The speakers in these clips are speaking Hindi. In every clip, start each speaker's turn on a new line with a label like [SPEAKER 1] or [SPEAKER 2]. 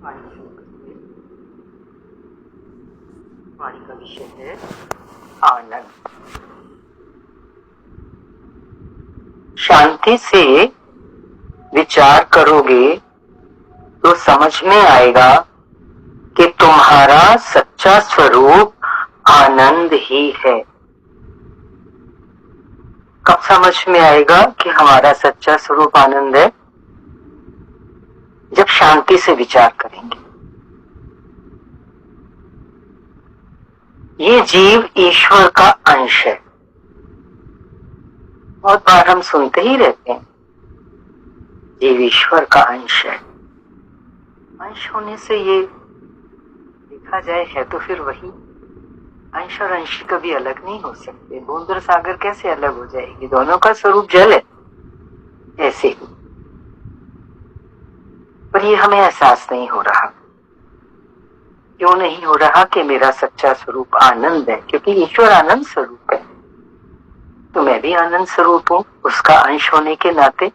[SPEAKER 1] वाणी का विषय है आनंद। शांति से विचार करोगे तो समझ में आएगा कि तुम्हारा सच्चा स्वरूप आनंद ही है। कब समझ में आएगा कि हमारा सच्चा स्वरूप आनंद है? जब शांति से विचार करेंगे। ये जीव ईश्वर का अंश है। बहुत बार हम सुनते ही रहते हैं जीव ईश्वर का अंश है। अंश होने से ये देखा जाए है तो फिर वही अंश और अंश कभी अलग नहीं हो सकते। बूंद और सागर कैसे अलग हो जाएगी? दोनों का स्वरूप जल है। ऐसे ही पर ये हमें एहसास नहीं हो रहा। क्यों नहीं हो रहा? कि मेरा सच्चा स्वरूप आनंद है, क्योंकि ईश्वर आनंद स्वरूप है। तो मैं भी आनंद स्वरूप हूं उसका अंश होने के नाते।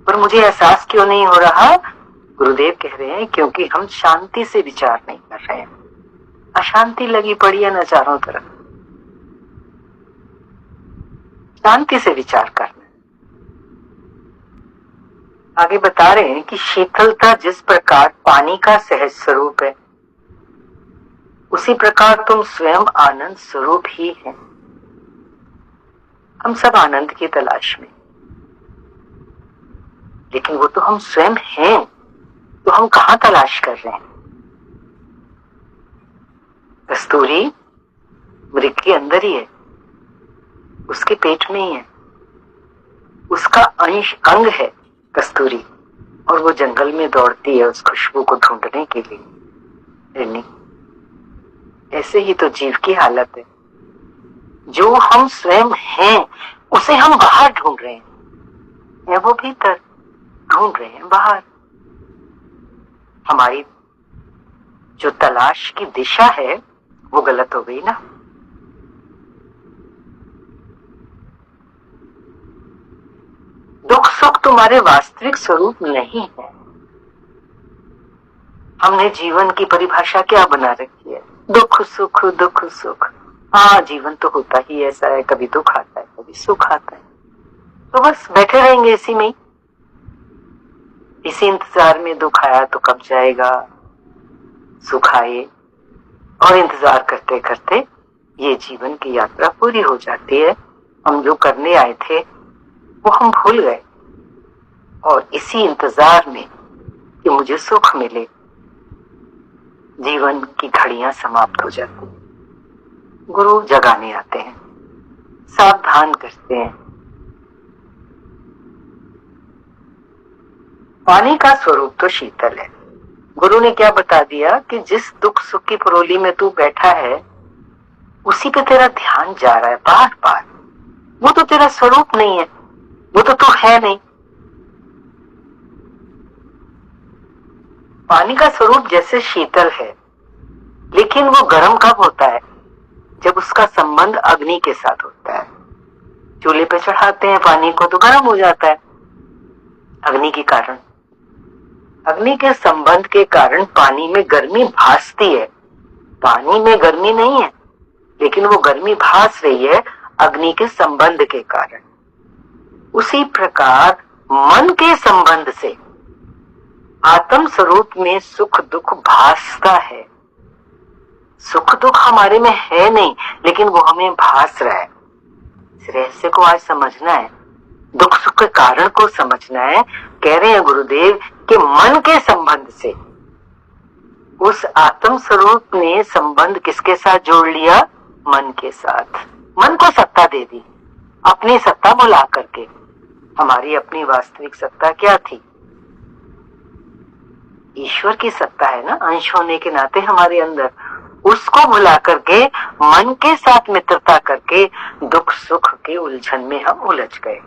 [SPEAKER 1] पर मुझे एहसास क्यों नहीं हो रहा? गुरुदेव कह रहे हैं क्योंकि हम शांति से विचार नहीं कर रहे हैं। अशांति लगी पड़ी है ना चारों तरफ। शांति से विचार करना। आगे बता रहे हैं कि शीतलता जिस प्रकार पानी का सहज स्वरूप है, उसी प्रकार तुम स्वयं आनंद स्वरूप ही है। हम सब आनंद की तलाश में, लेकिन वो तो हम स्वयं हैं। तो हम कहां तलाश कर रहे हैं? कस्तूरी मृग के अंदर ही है, उसके पेट में ही है, उसका अंश अंग है कस्तूरी, और वो जंगल में दौड़ती है उस खुशबू को ढूंढने के लिए। ऐसे ही तो जीव की हालत है। जो हम स्वयं हैं उसे हम बाहर ढूंढ रहे हैं, या वो भीतर ढूंढ रहे हैं बाहर। हमारी जो तलाश की दिशा है वो गलत हो गई ना। दुख सुख तुम्हारे वास्तविक स्वरूप नहीं है। हमने जीवन की परिभाषा क्या बना रखी है? दुख सुख दुख सुख। हाँ, जीवन तो होता ही ऐसा है, कभी दुख आता है कभी सुख आता है। तो बस बैठे रहेंगे इसी में, इसी इंतजार में। दुख आया तो कब जाएगा, सुख आए, और इंतजार करते करते ये जीवन की यात्रा पूरी हो जाती है। हम जो करने आए थे वो हम भूल गए, और इसी इंतजार में कि मुझे सुख मिले जीवन की घड़ियां समाप्त हो जाती। गुरु जगाने आते हैं, सावधान करते हैं। पानी का स्वरूप तो शीतल है। गुरु ने क्या बता दिया कि जिस दुख सुख की परोली में तू बैठा है उसी पे तेरा ध्यान जा रहा है बार बार। वो तो तेरा स्वरूप नहीं है, वो तो तू है नहीं। पानी का स्वरूप जैसे शीतल है, लेकिन वो गर्म कब होता है? जब उसका संबंध अग्नि के साथ होता है। चूल्हे पे चढ़ाते हैं पानी को तो गर्म हो जाता है अग्नि के कारण। अग्नि के संबंध के कारण पानी में गर्मी भासती है। पानी में गर्मी नहीं है, लेकिन वो गर्मी भास रही है अग्नि के संबंध के कारण। उसी प्रकार मन के संबंध से आत्म स्वरूप में सुख दुख भासता है। सुख दुख हमारे में है नहीं, लेकिन वो हमें भास रहा है। इस रहस्य को आज समझना है, दुख सुख के कारण को समझना है। कह रहे हैं गुरुदेव कि मन के संबंध से उस आत्म स्वरूप ने संबंध किसके साथ जोड़ लिया? मन के साथ। मन को सत्ता दे दी, अपनी सत्ता बुला करके। हमारी अपनी वास्तविक सत्ता क्या थी? ईश्वर की सत्ता है ना, अंश होने के नाते हमारे अंदर। उसको भुला करके मन के साथ मित्रता करके दुख सुख के उलझन में हम उलझ गए।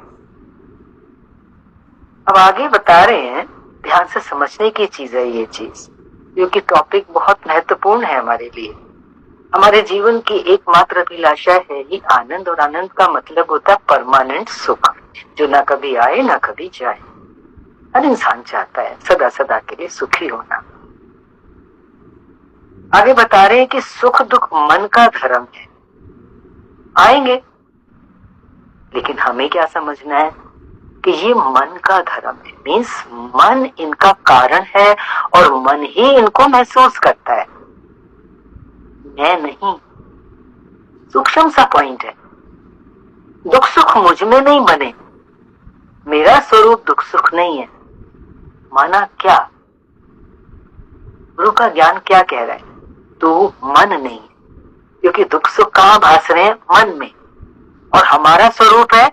[SPEAKER 1] अब आगे बता रहे हैं, ध्यान से समझने की चीज है ये चीज, क्योंकि टॉपिक बहुत महत्वपूर्ण है हमारे लिए। हमारे जीवन की एकमात्र अभिलाषा है ही आनंद, और आनंद का मतलब होता है परमानेंट सुख, जो ना कभी आए ना कभी जाए। हर इंसान चाहता है सदा सदा के लिए सुखी होना। आगे बता रहे हैं कि सुख दुख मन का धर्म है, आएंगे, लेकिन हमें क्या समझना है कि ये मन का धर्म है। मीन्स मन इनका कारण है और मन ही इनको महसूस करता है, मैं नहीं। सूक्ष्म सा पॉइंट है। दुख सुख मुझ में नहीं बने, मेरा स्वरूप दुख सुख नहीं है। माना क्या? गुरु का ज्ञान क्या कह रहा है? तू मन नहीं है, क्योंकि दुख सुख कहां भास रहे हैं? मन में। और हमारा स्वरूप है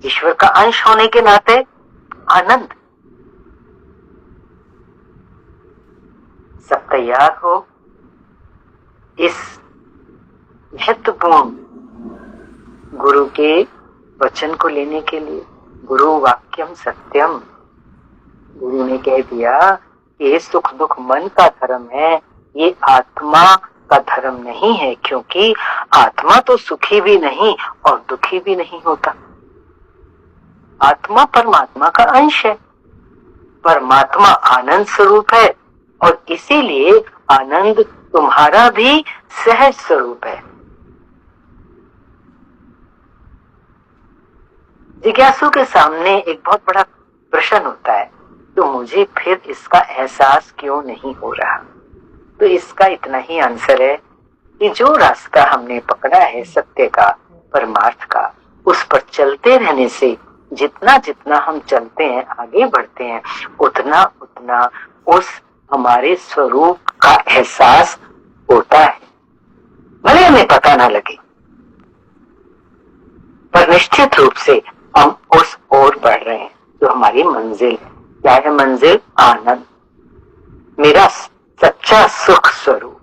[SPEAKER 1] ईश्वर का अंश होने के नाते आनंद। सब तैयार हो इस महत्वपूर्ण गुरु के वचन को लेने के लिए। गुरु वाक्यम सत्यम, गुरु ने कह दिया कि ये सुख दुख मन का धर्म है, ये आत्मा का धर्म नहीं है, क्योंकि आत्मा तो सुखी भी नहीं और दुखी भी नहीं होता। आत्मा परमात्मा का अंश है, परमात्मा आनंद स्वरूप है और इसीलिए आनंद तुम्हारा भी सहज स्वरूप है। जिज्ञासु के सामने एक बहुत बड़ा प्रश्न होता है, तो मुझे फिर इसका एहसास क्यों नहीं हो रहा? तो इसका इतना ही आंसर है कि जो रास्ता हमने पकड़ा है सत्य का, परमार्थ का, उस पर चलते रहने से जितना जितना हम चलते हैं, आगे बढ़ते हैं, उतना उतना उस हमारे स्वरूप का एहसास होता है। भले हमें पता ना लगे, पर निश्चित रूप से हम उस ओर बढ़ रहे हैं जो हमारी मंजिल है। क्या है मंजिल? आनंद, मेरा सच्चा सुख स्वरूप।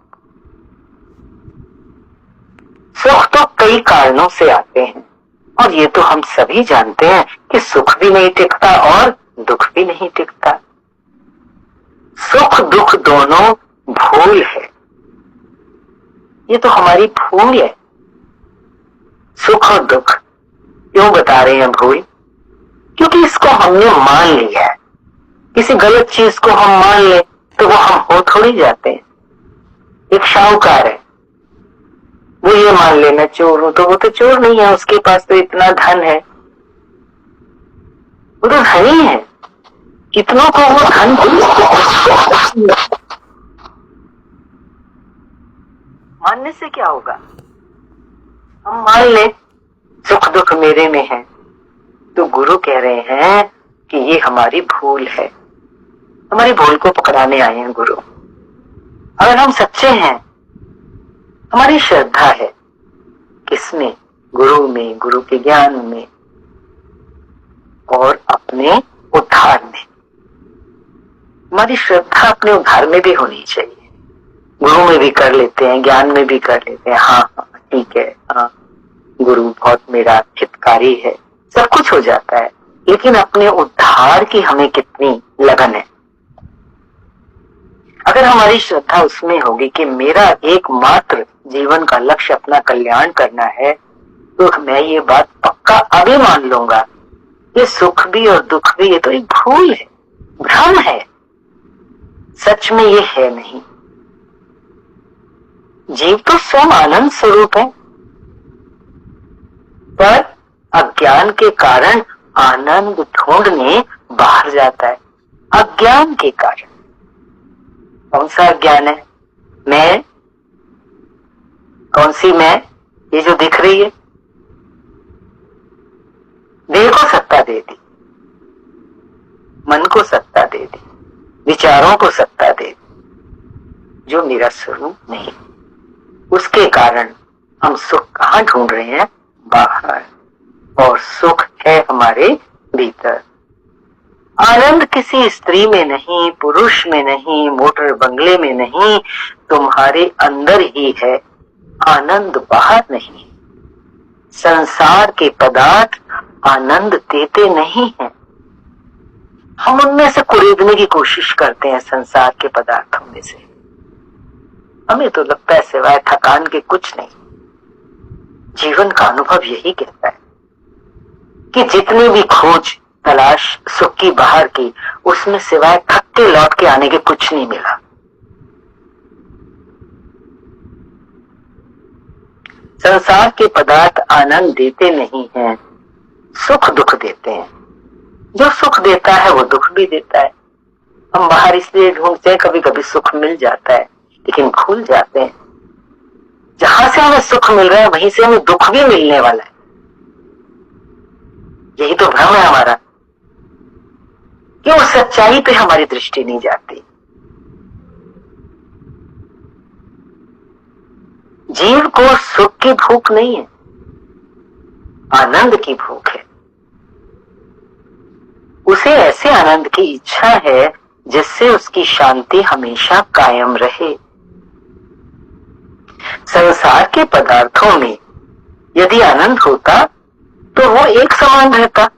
[SPEAKER 1] सुख तो कई कारणों से आते हैं और ये तो हम सभी जानते हैं कि सुख भी नहीं टिकता और दुख भी नहीं टिकता। सुख दुख दोनों भूल है, ये तो हमारी भूल है। सुख और दुख क्यों बता रहे हैं भूल? क्योंकि इसको हमने मान लिया है। किसी गलत चीज को हम मान ले तो वो हम हो थोड़ी जाते हैं। एक शाहूकार है, वो ये मान ले मैं चोर हूं, तो वो तो चोर नहीं है, उसके पास तो इतना धन है, वो तो धनी है, कितनों को वो धन मानने से क्या होगा? हम मान ले सुख दुख मेरे में है, तो गुरु कह रहे हैं कि ये हमारी भूल है। हमारी भूल को पकड़ाने आए हैं गुरु। अगर हम सच्चे हैं, हमारी श्रद्धा है किसमें? गुरु में, गुरु के ज्ञान में और अपने उद्धार में। हमारी श्रद्धा अपने उद्धार में भी होनी चाहिए। गुरु में भी कर लेते हैं, ज्ञान में भी कर लेते हैं, हाँ ठीक है, हाँ गुरु बहुत मेरा हितकारी है, सब कुछ हो जाता है, लेकिन अपने उद्धार की हमें कितनी लगन है। अगर हमारी श्रद्धा उसमें होगी कि मेरा एकमात्र जीवन का लक्ष्य अपना कल्याण करना है, तो मैं ये बात पक्का अभी मान लूंगा, ये सुख भी और दुख भी ये तो एक भूल है, भ्रम है, सच में ये है नहीं। जीव तो स्वयं आनंद स्वरूप है, पर अज्ञान के कारण आनंद ढूंढने बाहर जाता है। अज्ञान के कारण। कौन सा अज्ञान है? मैं, कौन सी मैं? ये जो दिख रही है, देह को सत्ता दे दी, मन को सत्ता दे दी, विचारों को सत्ता दे दी, जो मेरा स्वरूप नहीं। उसके कारण हम सुख कहाँ ढूंढ रहे हैं? बाहर। और सुख है हमारे भीतर। आनंद किसी स्त्री में नहीं, पुरुष में नहीं, मोटर बंगले में नहीं, तुम्हारे अंदर ही है। आनंद बाहर नहीं। संसार के पदार्थ आनंद देते नहीं हैं। हम उनमें से कुरेदने की कोशिश करते हैं, संसार के पदार्थों में से। हमें तो लगता है सिवाय थकान के कुछ नहीं। जीवन का अनुभव यही कहता है कि जितनी भी खोज तलाश सुख की बाहर की, उसमें सिवाय थक के लौट के आने के कुछ नहीं मिला। संसार के पदार्थ आनंद देते नहीं हैं, सुख दुख देते हैं। जो सुख देता है वो दुख भी देता है। हम बाहर इसलिए ढूंढते हैं, कभी कभी सुख मिल जाता है, लेकिन भूल जाते हैं जहां से हमें सुख मिल रहा है वहीं से हमें दुख भी मिलने वाला है। यही तो भ्रम है हमारा कि उस सच्चाई पे हमारी दृष्टि नहीं जाती। जीव को सुख की भूख नहीं है, आनंद की भूख है। उसे ऐसे आनंद की इच्छा है जिससे उसकी शांति हमेशा कायम रहे। संसार के पदार्थों में यदि आनंद होता तो वो एक समान रहता,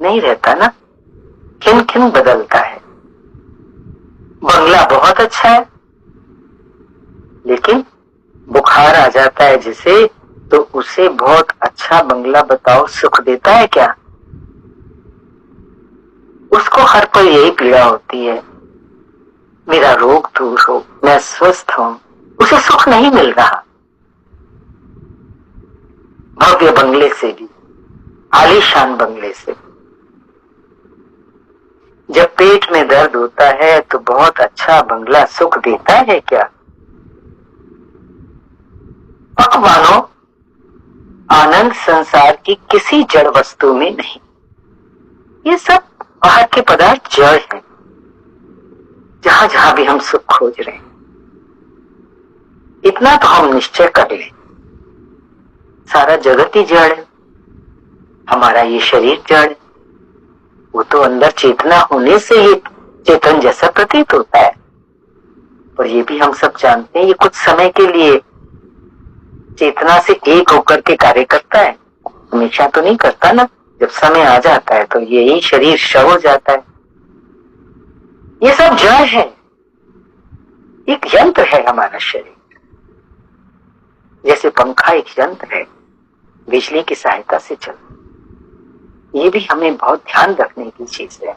[SPEAKER 1] नहीं रहता ना, खिन खिन बदलता है। बंगला बहुत अच्छा है, लेकिन बुखार आ जाता है जिसे, तो उसे बहुत अच्छा बंगला बताओ सुख देता है क्या? उसको हर पल यही पीड़ा होती है, मेरा रोग दूर हो, मैं स्वस्थ हूं। उसे सुख नहीं मिल रहा। भव्य बंगले से भी, आलीशान बंगले से। जब पेट में दर्द होता है तो बहुत अच्छा बंगला सुख देता है क्या? अब मानो आनंद संसार की किसी जड़ वस्तु में नहीं। ये सब बाहर के पदार्थ जड़ हैं, जहां जहां भी हम सुख खोज रहे हैं। इतना तो हम निश्चय कर लें, सारा जगत ही जड़ है। हमारा ये शरीर जड़ है, वो तो अंदर चेतना होने से ही चेतन जैसा प्रतीत होता है। और ये भी हम सब जानते हैं, ये कुछ समय के लिए चेतना से एक होकर के कार्य करता है, हमेशा तो नहीं करता ना। जब समय आ जाता है तो यही शरीर शव हो जाता है। ये सब जड़ है, एक यंत्र है हमारा शरीर। जैसे पंखा एक यंत्र है, बिजली की सहायता से चलता। ये भी हमें बहुत ध्यान रखने की चीज है।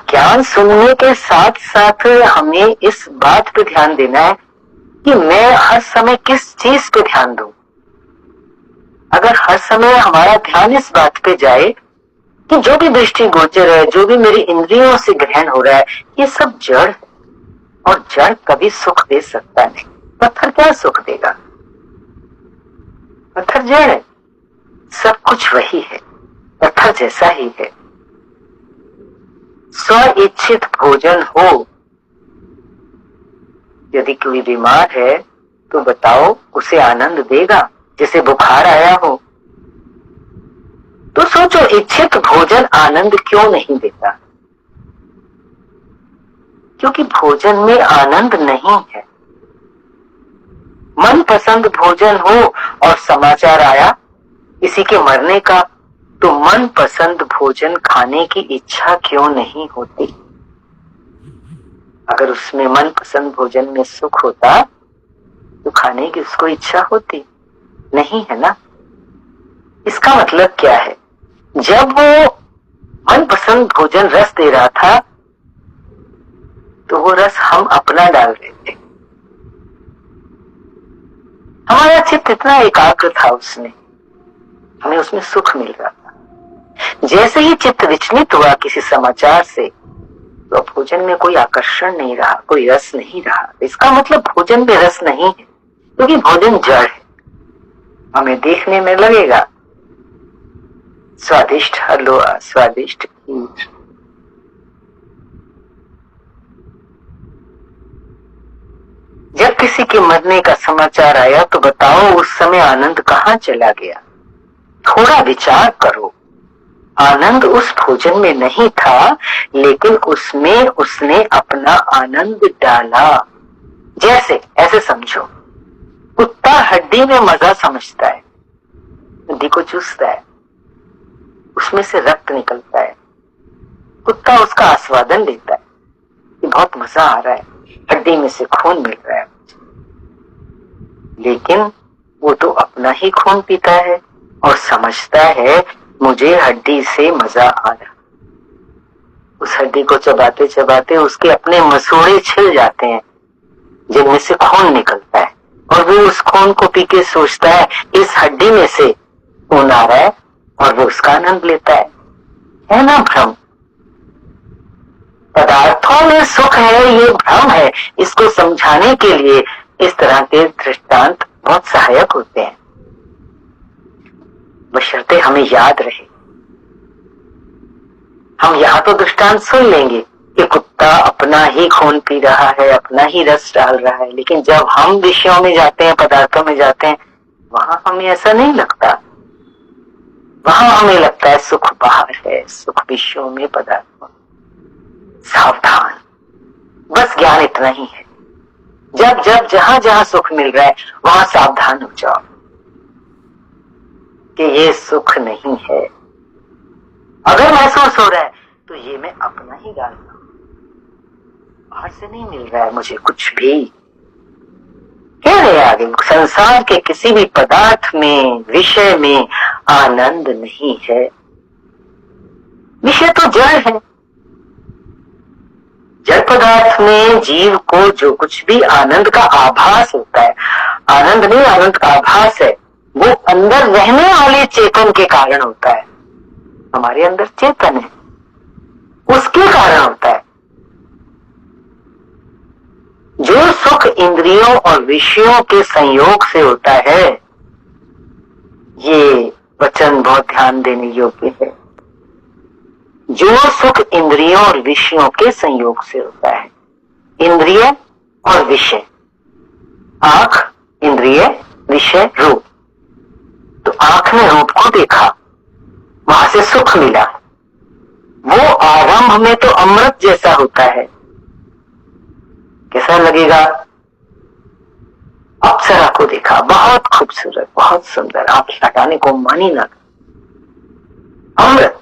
[SPEAKER 1] ज्ञान सुनने के साथ साथ हमें इस बात पे ध्यान देना है कि मैं हर समय किस चीज पे ध्यान दूं। अगर हर समय हमारा ध्यान इस बात पे जाए कि जो भी दृष्टि गोचर है, जो भी मेरी इंद्रियों से ग्रहण हो रहा है, ये सब जड़ है और जड़ कभी सुख दे सकता नहीं। पत्थर क्या सुख देगा? पत्थर जड़ है, सब कुछ वही है, पत्थर जैसा ही है। स्व इच्छित भोजन हो। यदि कोई बीमार है तो बताओ उसे आनंद देगा? जैसे बुखार आया हो तो सोचो, इच्छित भोजन आनंद क्यों नहीं देता? क्योंकि भोजन में आनंद नहीं है। मनपसंद भोजन हो और समाचार आया किसी के मरने का, तो मनपसंद भोजन खाने की इच्छा क्यों नहीं होती? अगर उसमें मनपसंद भोजन में सुख होता तो खाने की उसको इच्छा होती नहीं, है ना? इसका मतलब क्या है? जब वो मनपसंद भोजन रस दे रहा था तो वो रस हम अपना डाल रहे थे। हमारा चित्त इतना एकाग्र था उसमें, हमें उसमें सुख मिल रहा था। जैसे ही चित्त विचलित हुआ किसी समाचार से, तो भोजन में कोई आकर्षण नहीं रहा, कोई रस नहीं रहा। इसका मतलब भोजन में रस नहीं है, क्योंकि भोजन जड़ है। हमें देखने में लगेगा स्वादिष्ट हलवा, स्वादिष्ट खीर, जब किसी के मरने का समाचार आया तो बताओ उस समय आनंद कहाँ चला गया? थोड़ा विचार करो। आनंद उस भोजन में नहीं था, लेकिन उसमें उसने अपना आनंद डाला। जैसे ऐसे समझो, कुत्ता हड्डी में मजा समझता है, हड्डी को चूसता है, उसमें से रक्त निकलता है, कुत्ता उसका आस्वादन लेता है कि बहुत मजा आ रहा है, हड्डी में से खून मिल रहा है। लेकिन वो तो अपना ही खून पीता है, और समझता है मुझे हड्डी से मजा आ रहा। उस हड्डी को चबाते चबाते उसके अपने मसूड़े छिल जाते हैं जिनमें से खून निकलता है, और वो उस खून को पी के सोचता है इस हड्डी में से खून आ रहा है, और वो उसका आनंद लेता है ना भ्रम। पदार्थों में सुख है, ये भ्रम है। इसको समझाने के लिए इस तरह के दृष्टांत बहुत सहायक होते हैं, बशर्ते हमें याद रहे। हम यहाँ तो दृष्टांत सुन लेंगे कि कुत्ता अपना ही खून पी रहा है, अपना ही रस डाल रहा है, लेकिन जब हम विषयों में जाते हैं, पदार्थों में जाते हैं, वहां हमें ऐसा नहीं लगता। वहां हमें लगता है सुख बाहर है, सुख विषयों में, पदार्थों में। सावधान, बस ज्ञान इतना ही है। जब जब जहां जहां सुख मिल रहा है वहां सावधान हो जाओ कि ये सुख नहीं है। अगर महसूस हो रहा है तो ये मैं अपना ही डाल रहा हूं, बाहर से नहीं मिल रहा है मुझे कुछ भी। कह रहे आगे, संसार के किसी भी पदार्थ में, विषय में आनंद नहीं है। विषय तो जड़ है। जड़ पदार्थ में जीव को जो कुछ भी आनंद का आभास होता है, आनंद नहीं, आनंद का आभास है, वो अंदर रहने वाले चेतन के कारण होता है। हमारे अंदर चेतन है, उसके कारण होता है। जो सुख इंद्रियों और विषयों के संयोग से होता है, ये वचन बहुत ध्यान देने योग्य है। जो सुख इंद्रियों और विषयों के संयोग से होता है, इंद्रिय और विषय, आंख, इंद्रिय, विषय, रूप। तो आंख ने रूप को देखा, वहां से सुख मिला। वो आरंभ में तो अमृत जैसा होता है। कैसा लगेगा? अप्सरा को देखा, बहुत खूबसूरत, बहुत सुंदर, आंख हटाने को मन ही ना। अमृत,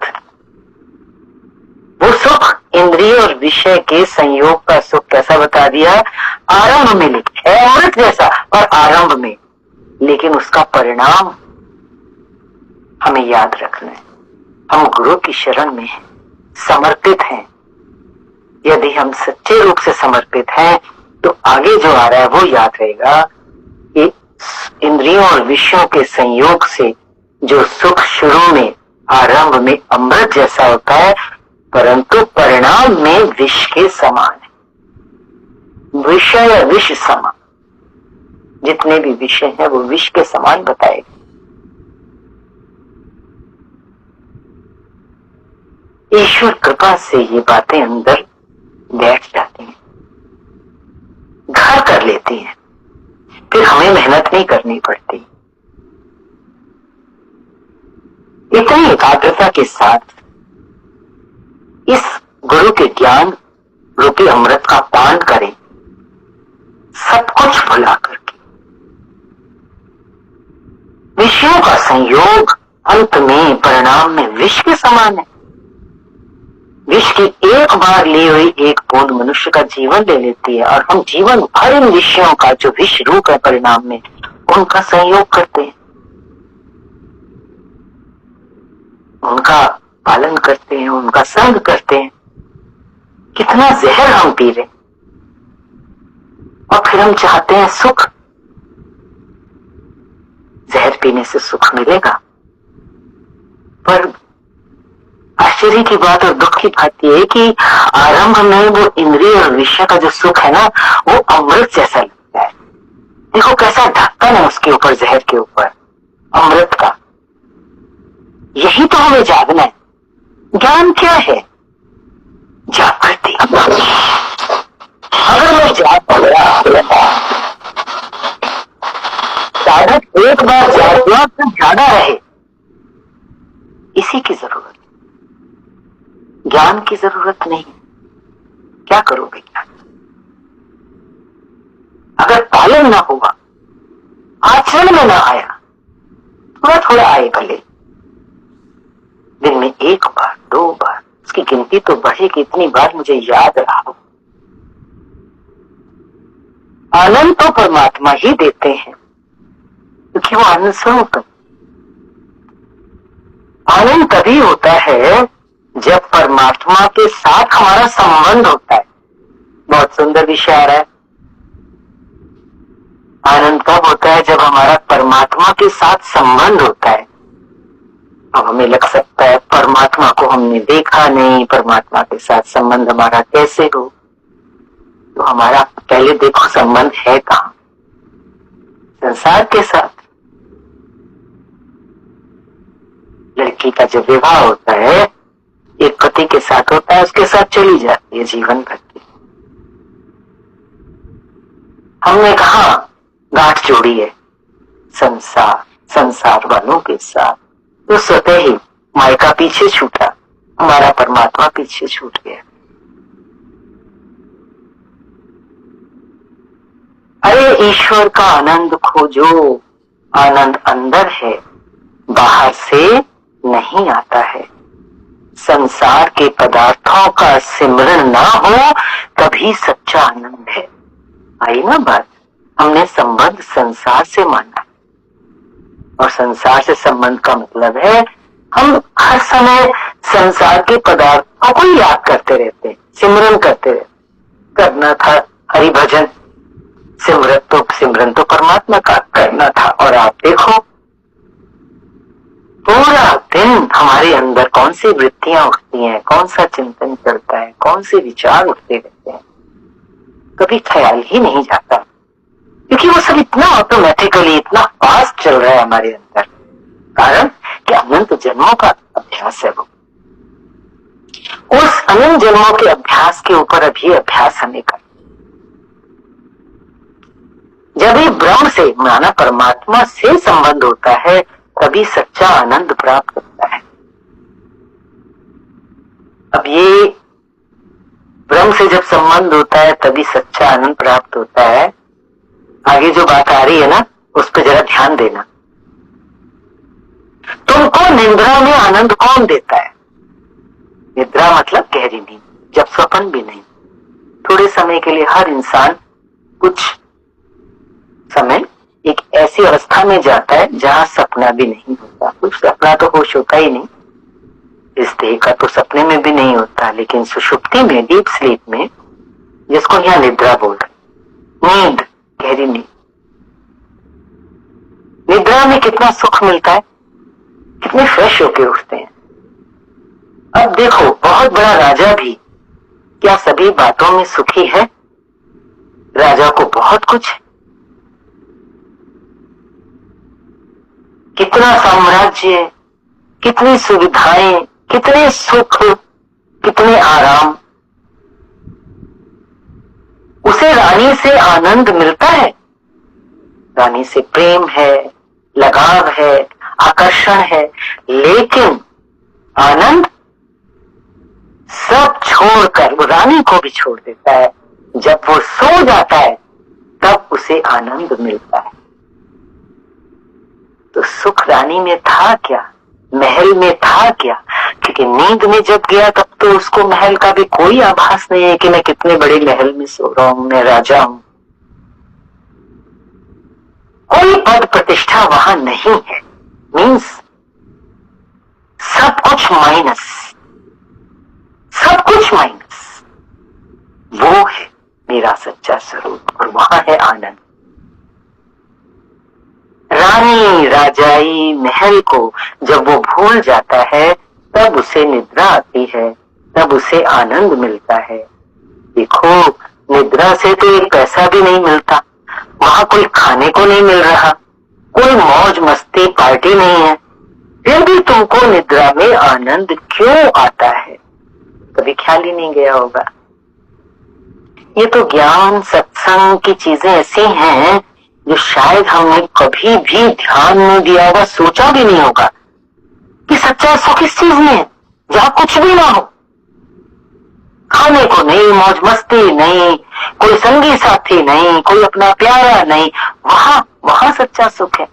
[SPEAKER 1] वो सुख इंद्रिय और विषय के संयोग का सुख कैसा बता दिया? आरंभ में लिखा है, अमृत जैसा और आरंभ में, लेकिन उसका परिणाम हमें याद रखना है। हम गुरु की शरण में हैं, समर्पित हैं। यदि हम सच्चे रूप से समर्पित हैं तो आगे जो आ रहा है वो याद रहेगा कि इंद्रियों और विषयों के संयोग से जो सुख शुरू में, आरंभ में अमृत जैसा होता है, परंतु परिणाम में विष के समान है। विषय विष समान, जितने भी विषय हैं वो विष के समान बताएगा। ईश्वर कृपा से ये बातें अंदर बैठ जाती हैं, घर कर लेती हैं, फिर हमें मेहनत नहीं करनी पड़ती। इतनी एकाग्रता के साथ इस गुरु के ज्ञान रूपी अमृत का पान करें, सब कुछ भुला करके। विषयों का संयोग अंत में, परिणाम में विष के समान है। विष की एक बार ली हुई एक बूंद मनुष्य का जीवन ले लेती है, और हम जीवन भर इन विषयों का जो विष रूप है परिणाम में, उनका संयोग करते हैं, उनका पालन करते हैं, उनका संग करते हैं। कितना जहर हम पी रहे, और फिर हम चाहते हैं सुख। जहर पीने से सुख मिलेगा, पर आश्चर्य की बात और दुख की बात यह है कि आरंभ में वो इंद्रिय और विषय का जो सुख है ना, वो अमृत जैसा लगता है। देखो कैसा ढक्कन है उसके ऊपर, जहर के ऊपर, अमृत का। यही तो हमें जागना है। ज्ञान क्या है? जागृति। अगर मैं जाग गया, साधक एक बार जाग गया तो जागा रहे, इसी की जरूरत। ज्ञान की जरूरत नहीं। क्या करोगे ज्ञान? अगर पालन ना हुआ, आचरण में ना आया, थोड़ा थोड़ा आए भले, दिन में एक बार, दो बार, उसकी गिनती तो बढ़ेगी, इतनी बार मुझे याद रहा हो। आनंद तो परमात्मा ही देते हैं, क्योंकि वो आनंद स्वरूप है। आनंद तभी होता है जब परमात्मा के साथ हमारा संबंध होता है। बहुत सुंदर विषय आ रहा है। आनंद कब होता है? जब हमारा परमात्मा के साथ संबंध होता है। अब हमें लग सकता है परमात्मा को हमने देखा नहीं, परमात्मा के साथ संबंध हमारा कैसे हो? तो हमारा पहले देखो संबंध है कहाँ? संसार के साथ। लड़की का जब विवाह होता है एक पति के साथ होता है, उसके साथ चली जाती है जीवन भर की। हमने कहा गांठ जोड़ी है संसार वालों के साथ, तो स्वतः ही मायका पीछे छूटा, हमारा परमात्मा पीछे छूट गया। अरे ईश्वर का आनंद खोजो, आनंद अंदर है, बाहर से नहीं आता है। संसार के पदार्थों का सिमरन ना हो तभी सच्चा आनंद है। आई ना बात? हमने संबंध संसार से माना, और संसार से संबंध का मतलब है हम हर समय संसार के पदार्थों को याद करते रहते, सिमरन करते रहते। करना था हरि भजन, सिमरन तो परमात्मा का करना था। और आप देखो पूरा दिन हमारे अंदर कौन सी वृत्तियां उठती हैं, कौन सा चिंतन चलता है, कौन से विचार उठते रहते हैं, कभी ख्याल ही नहीं जाता, क्योंकि वो सब इतना ऑटोमेटिकली इतना फास्ट चल रहा है हमारे अंदर। कारण कि अनंत जन्मों का अभ्यास है वो। उस अनंत जन्मों के अभ्यास के ऊपर अभी अभ्यास हमें कर, जब भी ब्रह्म से माना परमात्मा से संबंध होता है तभी सच्चा आनंद प्राप्त होता है। अब ये ब्रह्म से जब संबंध होता है तभी सच्चा आनंद प्राप्त होता है। आगे जो बात आ रही है ना, उस पर जरा ध्यान देना। तुमको निद्रा में आनंद कौन देता है? निद्रा मतलब गहरी नींद, जब स्वप्न भी नहीं। थोड़े समय के लिए हर इंसान कुछ समय एक ऐसी अवस्था में जाता है जहां सपना भी नहीं होता। कुछ सपना तो होश होता ही नहीं, इस देह का तो सपने में भी नहीं होता, लेकिन सुषुप्ति में, डीप स्लीप में, जिसको यहाँ निद्रा बोल रहे, नींद, गहरी नींद। निद्रा में कितना सुख मिलता है, कितने फ्रेश होके उठते हैं। अब देखो बहुत बड़ा राजा भी क्या सभी बातों में सुखी है? राजा को बहुत कुछ, कितना साम्राज्य, कितनी सुविधाएं, कितने सुख, कितने आराम। उसे रानी से आनंद मिलता है, रानी से प्रेम है, लगाव है, आकर्षण है, लेकिन आनंद सब छोड़कर वो रानी को भी छोड़ देता है। जब वो सो जाता है तब उसे आनंद मिलता है। तो सुख रानी में था क्या, महल में था क्या? क्योंकि नींद में जब गया तब तो उसको महल का भी कोई आभास नहीं है कि मैं कितने बड़े महल में सो रहा हूं, मैं राजा हूं। कोई पद प्रतिष्ठा वहां नहीं है। मीन्स सब कुछ माइनस, सब कुछ माइनस। वो है मेरा सच्चा स्वरूप, और वहां है आनंद। रानी राजाई महल को जब वो भूल जाता है तब उसे निद्रा आती है, तब उसे आनंद मिलता है। देखो निद्रा से तो एक पैसा भी नहीं मिलता, वहां कोई खाने को नहीं मिल रहा, कोई मौज मस्ती पार्टी नहीं है, फिर भी तुमको निद्रा में आनंद क्यों आता है? कभी ख्याल ही नहीं गया होगा। ये तो ज्ञान सत्संग की चीजें ऐसी हैं जो शायद हमने कभी भी ध्यान नहीं दिया होगा, सोचा भी नहीं होगा कि सच्चा सुख इस चीज में है जहां कुछ भी ना हो, खाने को नहीं, मौज मस्ती नहीं, कोई संगी साथी नहीं, कोई अपना प्यारा नहीं, वहां सच्चा सुख है।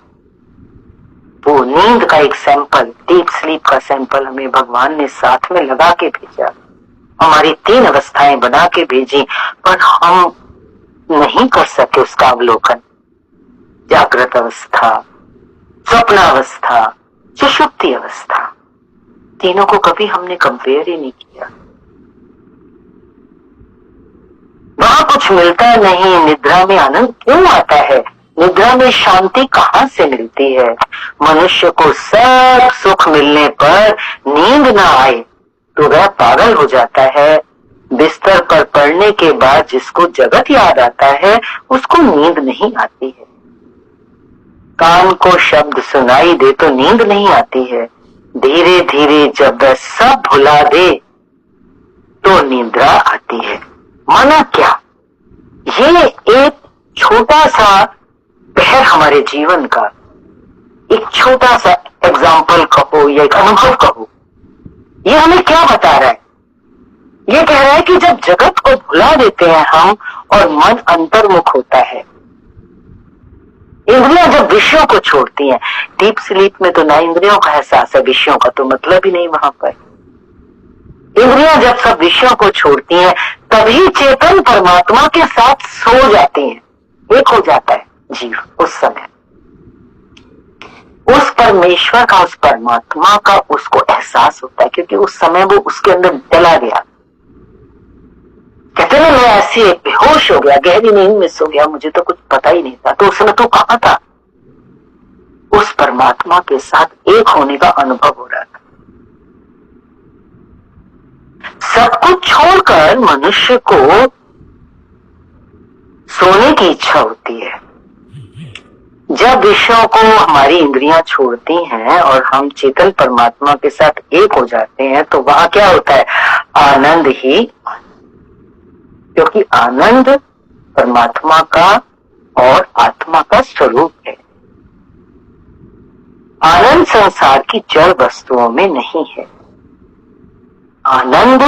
[SPEAKER 1] वो नींद का एक सैंपल, डीप स्लीप का सैंपल हमें भगवान ने साथ में लगा के भेजा। हमारी 3 अवस्थाएं बना के भेजी, पर हम नहीं कर सके उसका अवलोकन। जागृत अवस्था, स्वप्न अवस्था, सुषुप्ति अवस्था। तीनों को कभी हमने कंपेयर ही नहीं किया। वहां कुछ मिलता नहीं, निद्रा में आनंद क्यों आता है? निद्रा में शांति कहाँ से मिलती है? मनुष्य को सब सुख मिलने पर नींद ना आए तो वह पागल हो जाता है। बिस्तर पर पड़ने के बाद जिसको जगत याद आता है उसको नींद नहीं आती है। कान को शब्द सुनाई दे तो नींद नहीं आती है। धीरे धीरे जब वह सब भुला दे तो निद्रा आती है। माना क्या? ये एक छोटा सा पहर हमारे जीवन का, एक छोटा सा एग्जाम्पल कहो या एक अनुभव कहो, ये हमें क्या बता रहा है? ये कह रहा है कि जब जगत को भुला देते हैं हम और मन अंतर्मुख होता है, इंद्रियां जब विषयों को छोड़ती हैं, डीप स्लीप में तो ना इंद्रियों का एहसास है, विषयों का तो मतलब ही नहीं वहां पर। इंद्रियां जब सब विषयों को छोड़ती हैं तभी चेतन परमात्मा के साथ सो जाती हैं, एक हो जाता है जीव। उस समय उस परमेश्वर का, उस परमात्मा का उसको एहसास होता है, क्योंकि उस समय वो उसके अंदर चला गया। कहते ना, मैं ऐसे बेहोश हो गया, गहरी नींद में सो गया, मुझे तो कुछ पता ही नहीं था। तो उस समय तो कहाँ था? उस परमात्मा के साथ एक होने का अनुभव हो रहा था। सब कुछ छोड़कर मनुष्य को सोने की इच्छा होती है। जब विषयों को हमारी इंद्रियां छोड़ती हैं और हम चेतन परमात्मा के साथ एक हो जाते हैं तो वहां क्या होता है? आनंद ही, क्योंकि आनंद परमात्मा का और आत्मा का स्वरूप है। आनंद संसार की जड़ वस्तुओं में नहीं है, आनंद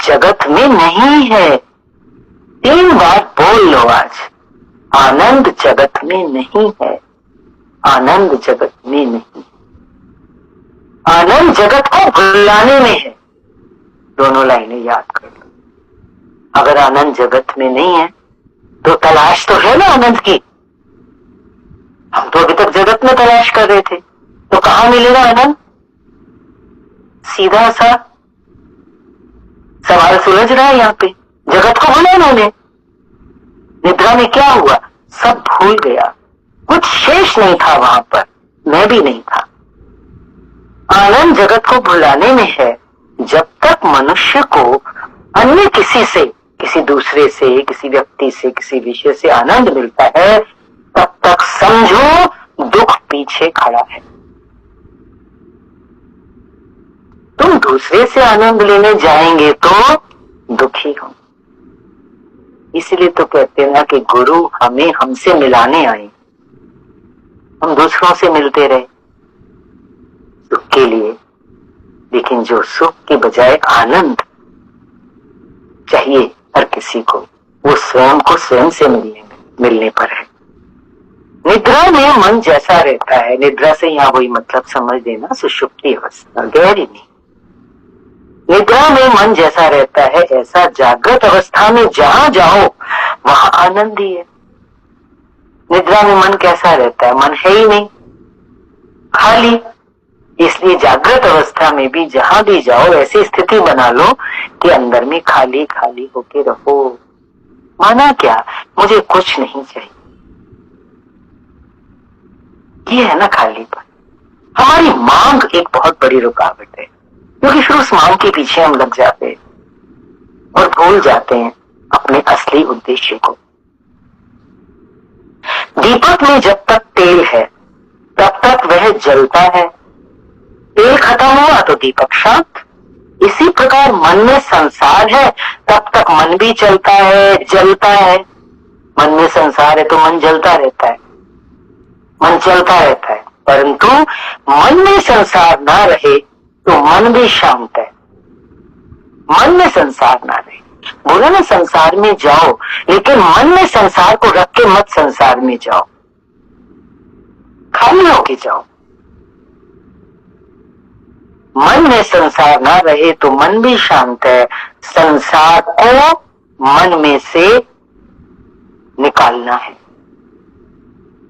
[SPEAKER 1] जगत में नहीं है। 3 बार बोल लो आज, आनंद जगत में नहीं है, आनंद जगत में नहीं। आनंद जगत को भुलाने में है। दोनों लाइनें याद कर लो। अगर आनंद जगत में नहीं है तो तलाश तो है ना आनंद की। हम तो अभी तक जगत में तलाश कर रहे थे, तो कहां मिलेगा आनंद? सीधा सा सवाल सुलझ रहा है यहाँ पे। जगत को भूला उन्होंने। निद्रा में क्या हुआ? सब भूल गया, कुछ शेष नहीं था वहां पर, मैं भी नहीं था। आनंद जगत को भुलाने में है। जब तक मनुष्य को अन्य किसी से, किसी दूसरे से, किसी व्यक्ति से, किसी विषय से आनंद मिलता है, तब तक समझो दुख पीछे खड़ा है। तुम दूसरे से आनंद लेने जाएंगे तो दुखी हो। इसलिए तो कहते हैं ना कि गुरु हमें हमसे मिलाने आए। हम दूसरों से मिलते रहे सुख के लिए, लेकिन जो सुख के बजाय आनंद चाहिए हर किसी को, वो स्वयं को स्वयं से मिलने पर है। निद्रा में मन जैसा रहता है, निद्रा से यहाँ वही मतलब समझ देना, सुषुप्ति अवस्था, गहरी नींद। निद्रा में मन जैसा रहता है ऐसा जागृत अवस्था में जहां जाओ वहां आनंद ही है। निद्रा में मन कैसा रहता है? मन है ही नहीं, खाली। इसलिए जागृत अवस्था में भी जहां भी जाओ ऐसी स्थिति बना लो कि अंदर में खाली खाली होके रहो। माना क्या? मुझे कुछ नहीं चाहिए, ये है ना खालीपन। हमारी मांग एक बहुत बड़ी रुकावट है, क्योंकि फिर उस मांग के पीछे हम लग जाते हैं और भूल जाते हैं अपने असली उद्देश्य को। दीपक में जब तक तेल है तब तक वह जलता है, तेल खत्म हुआ तो दीपक शांत। इसी प्रकार मन में संसार है तब तक मन भी चलता है, जलता है। मन में संसार है तो मन जलता रहता है, मन चलता रहता है। परंतु मन में संसार ना रहे तो मन भी शांत है। मन में संसार ना रहे, बोला ना संसार में जाओ, लेकिन मन में संसार को रख के मत संसार में जाओ, खाली होके जाओ। मन में संसार ना रहे तो मन भी शांत है। संसार को मन में से निकालना है।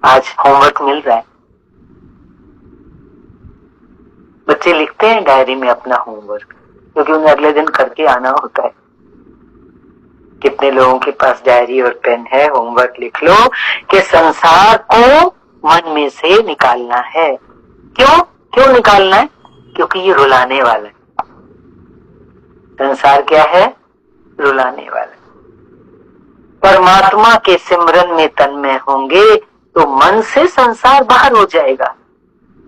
[SPEAKER 1] आज होमवर्क मिल रहा है, बच्चे लिखते हैं डायरी में अपना होमवर्क, क्योंकि उन्हें अगले दिन करके आना होता है। कितने लोगों के पास डायरी और पेन है? होमवर्क लिख लो कि संसार को मन में से निकालना है। क्यों क्यों निकालना है? क्योंकि ये रुलाने वाला है। संसार क्या है? रुलाने वाला है। परमात्मा के सिमरन में तन्मय होंगे तो मन से संसार बाहर हो जाएगा।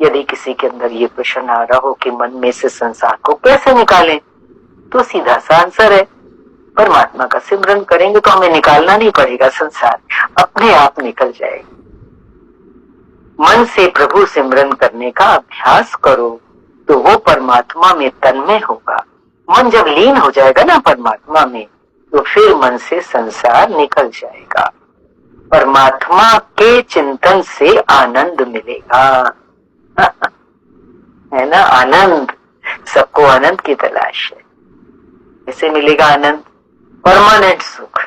[SPEAKER 1] यदि किसी के अंदर ये प्रश्न आ रहा हो कि मन में से संसार को कैसे निकालें, तो सीधा सा आंसर है, परमात्मा का सिमरन करेंगे तो हमें निकालना नहीं पड़ेगा, संसार अपने आप निकल जाएगा। मन से प्रभु सिमरन करने का अभ्यास करो तो वो परमात्मा में तन्मय होगा। मन जब लीन हो जाएगा ना परमात्मा में, तो फिर मन से संसार निकल जाएगा। परमात्मा के चिंतन से आनंद मिलेगा। है ना आनंद? सबको आनंद की तलाश है। कैसे मिलेगा आनंद? परमानेंट सुख।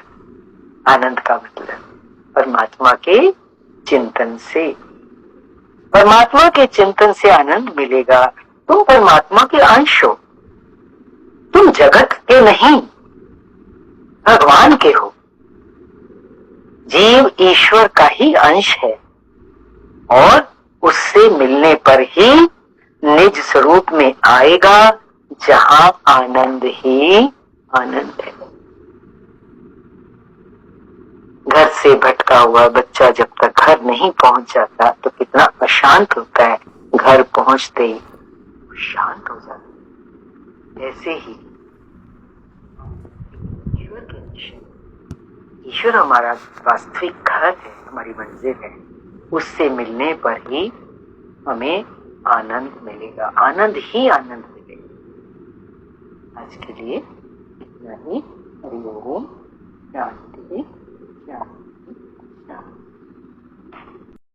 [SPEAKER 1] आनंद का मतलब परमात्मा के चिंतन से। परमात्मा के चिंतन से आनंद मिलेगा। तुम परमात्मा के अंश हो, तुम जगत के नहीं, भगवान के हो। जीव ईश्वर का ही अंश है और उससे मिलने पर ही निज स्वरूप में आएगा, जहां आनंद ही आनंद है। घर से भटका हुआ बच्चा जब तक घर नहीं पहुंच जाता तो कितना अशांत होता है, घर पहुंचते ही शांत हो जाता है। ऐसे ही ईश्वर हमारा वास्तविक घर है, हमारी मंजिल है। उससे मिलने पर ही हमें आनंद मिलेगा, आनंद ही आनंद मिलेगा। आज के लिए इतना ही। हरि ओम। शांति शांति।